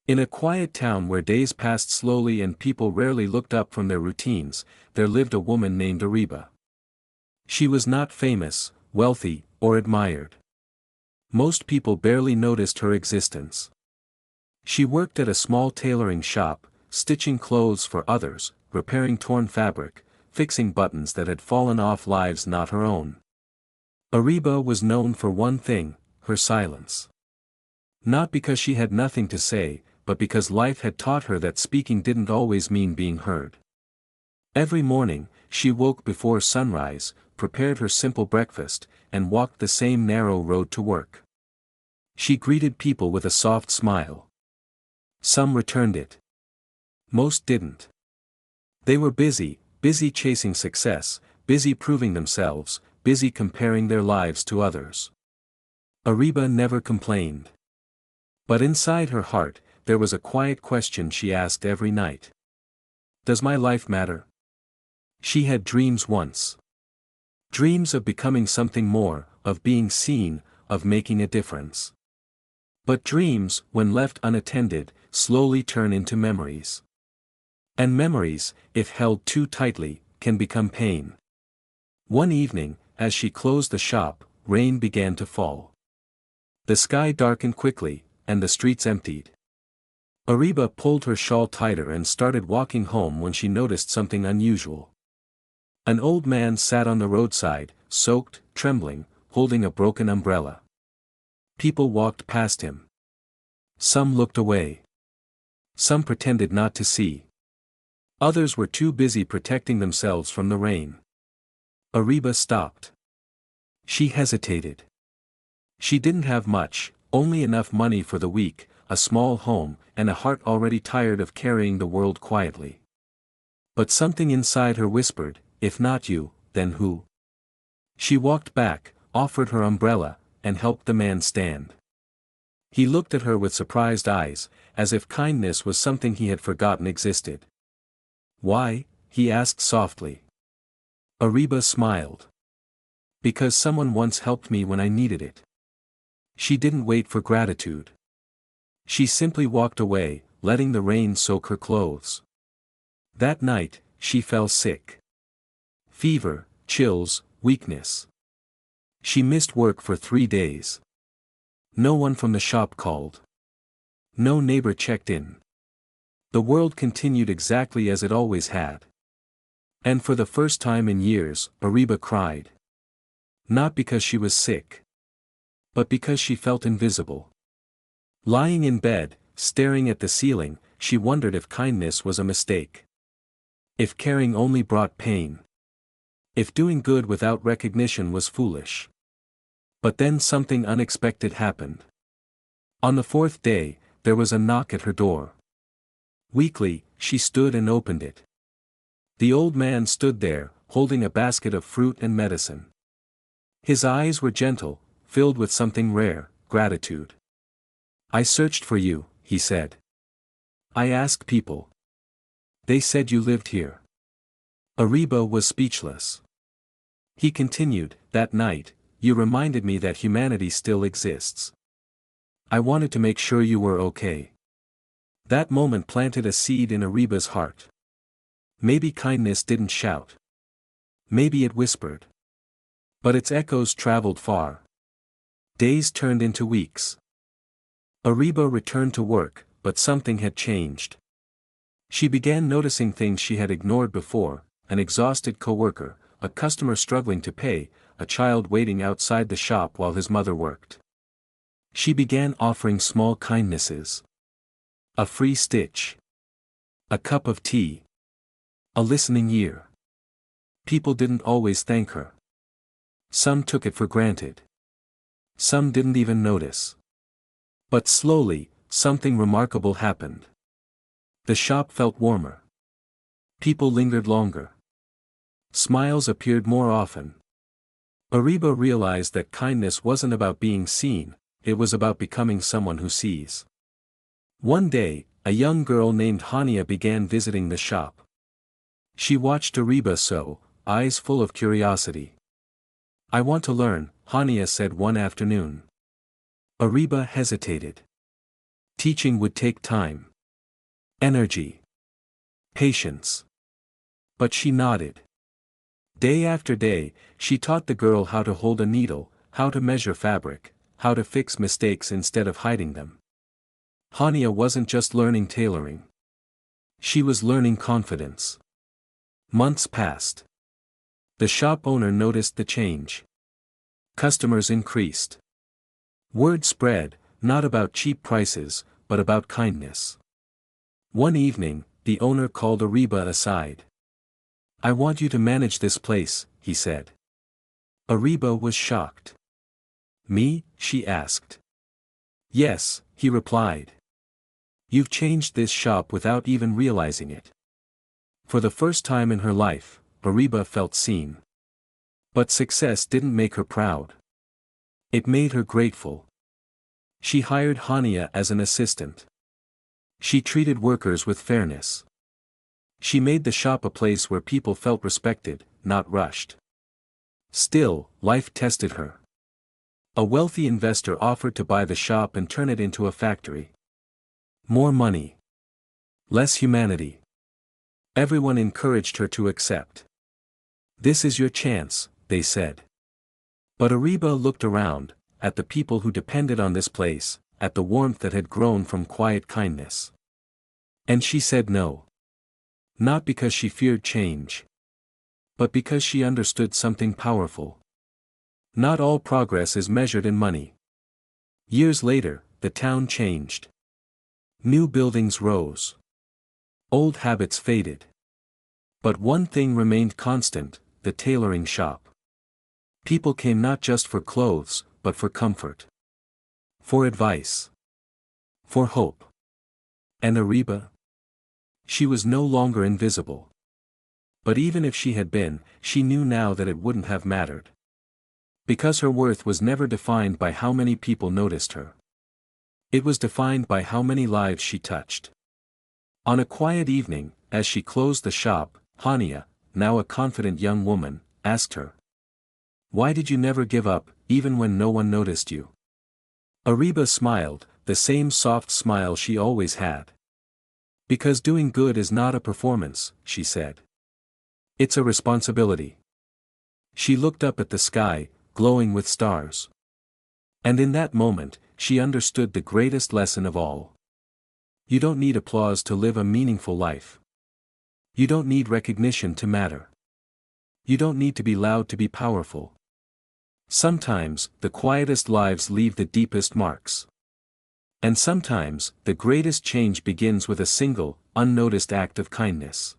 In a quiet town where days passed slowly and people rarely looked up from their routines, there lived a woman named Ariba. She was not famous, wealthy, or admired. Most people barely noticed her existence. She worked at a small tailoring shop, stitching clothes for others, repairing torn fabric, fixing buttons that had fallen off lives not her own. Ariba was known for one thing, her silence. Not because she had nothing to say, but because life had taught her that speaking didn't always mean being heard. Every morning, she woke before sunrise, prepared her simple breakfast, and walked the same narrow road to work. She greeted people with a soft smile. Some returned it. Most didn't. They were busy chasing success, busy proving themselves, busy comparing their lives to others. Ariba never complained. But inside her heart, there was a quiet question she asked every night. Does my life matter? She had dreams once. Dreams of becoming something more, of being seen, of making a difference. But dreams, when left unattended, slowly turn into memories. And memories, if held too tightly, can become pain. One evening, as she closed the shop, rain began to fall. The sky darkened quickly, and the streets emptied. Ariba pulled her shawl tighter and started walking home when she noticed something unusual. An old man sat on the roadside, soaked, trembling, holding a broken umbrella. People walked past him. Some looked away. Some pretended not to see. Others were too busy protecting themselves from the rain. Ariba stopped. She hesitated. She didn't have much, only enough money for the week, a small home, and a heart already tired of carrying the world quietly. But something inside her whispered, if not you, then who? She walked back, offered her umbrella, and helped the man stand. He looked at her with surprised eyes, as if kindness was something he had forgotten existed. Why? He asked softly. Ariba smiled. Because someone once helped me when I needed it. She didn't wait for gratitude. She simply walked away, letting the rain soak her clothes. That night, she fell sick. Fever, chills, weakness. She missed work for 3 days. No one from the shop called. No neighbor checked in. The world continued exactly as it always had. And for the first time in years, Ariba cried. Not because she was sick. But because she felt invisible. Lying in bed, staring at the ceiling, she wondered if kindness was a mistake. If caring only brought pain. If doing good without recognition was foolish. But then something unexpected happened. On the 4th day, there was a knock at her door. Weakly, she stood and opened it. The old man stood there, holding a basket of fruit and medicine. His eyes were gentle, filled with something rare, gratitude. I searched for you, he said. I asked people. They said you lived here. Ariba was speechless. He continued, that night, you reminded me that humanity still exists. I wanted to make sure you were okay. That moment planted a seed in Ariba's heart. Maybe kindness didn't shout. Maybe it whispered. But its echoes traveled far. Days turned into weeks. Ariba returned to work, but something had changed. She began noticing things she had ignored before, an exhausted coworker, a customer struggling to pay, a child waiting outside the shop while his mother worked. She began offering small kindnesses. A free stitch. A cup of tea. A listening ear. People didn't always thank her. Some took it for granted. Some didn't even notice. But slowly, something remarkable happened. The shop felt warmer. People lingered longer. Smiles appeared more often. Ariba realized that kindness wasn't about being seen, it was about becoming someone who sees. One day, a young girl named Hania began visiting the shop. She watched Ariba sew, eyes full of curiosity. I want to learn, Hania said one afternoon. Ariba hesitated. Teaching would take time, energy, patience. But she nodded. Day after day, she taught the girl how to hold a needle, how to measure fabric, how to fix mistakes instead of hiding them. Hania wasn't just learning tailoring. She was learning confidence. Months passed. The shop owner noticed the change. Customers increased. Word spread, not about cheap prices, but about kindness. One evening, the owner called Ariba aside. "I want you to manage this place," he said. Ariba was shocked. "Me?" she asked. "Yes," he replied. "You've changed this shop without even realizing it." For the first time in her life, Ariba felt seen. But success didn't make her proud. It made her grateful. She hired Hania as an assistant. She treated workers with fairness. She made the shop a place where people felt respected, not rushed. Still, life tested her. A wealthy investor offered to buy the shop and turn it into a factory. More money. Less humanity. Everyone encouraged her to accept. "This is your chance," they said. But Ariba looked around, at the people who depended on this place, at the warmth that had grown from quiet kindness. And she said no. Not because she feared change. But because she understood something powerful. Not all progress is measured in money. Years later, the town changed. New buildings rose. Old habits faded. But one thing remained constant, the tailoring shop. People came not just for clothes, but for comfort. For advice. For hope. And Ariba? She was no longer invisible. But even if she had been, she knew now that it wouldn't have mattered. Because her worth was never defined by how many people noticed her. It was defined by how many lives she touched. On a quiet evening, as she closed the shop, Hania, now a confident young woman, asked her. "Why did you never give up, even when no one noticed you?" Ariba smiled, the same soft smile she always had. "Because doing good is not a performance," she said. "It's a responsibility." She looked up at the sky, glowing with stars. And in that moment, she understood the greatest lesson of all. You don't need applause to live a meaningful life. You don't need recognition to matter. You don't need to be loud to be powerful. Sometimes, the quietest lives leave the deepest marks. And sometimes, the greatest change begins with a single, unnoticed act of kindness.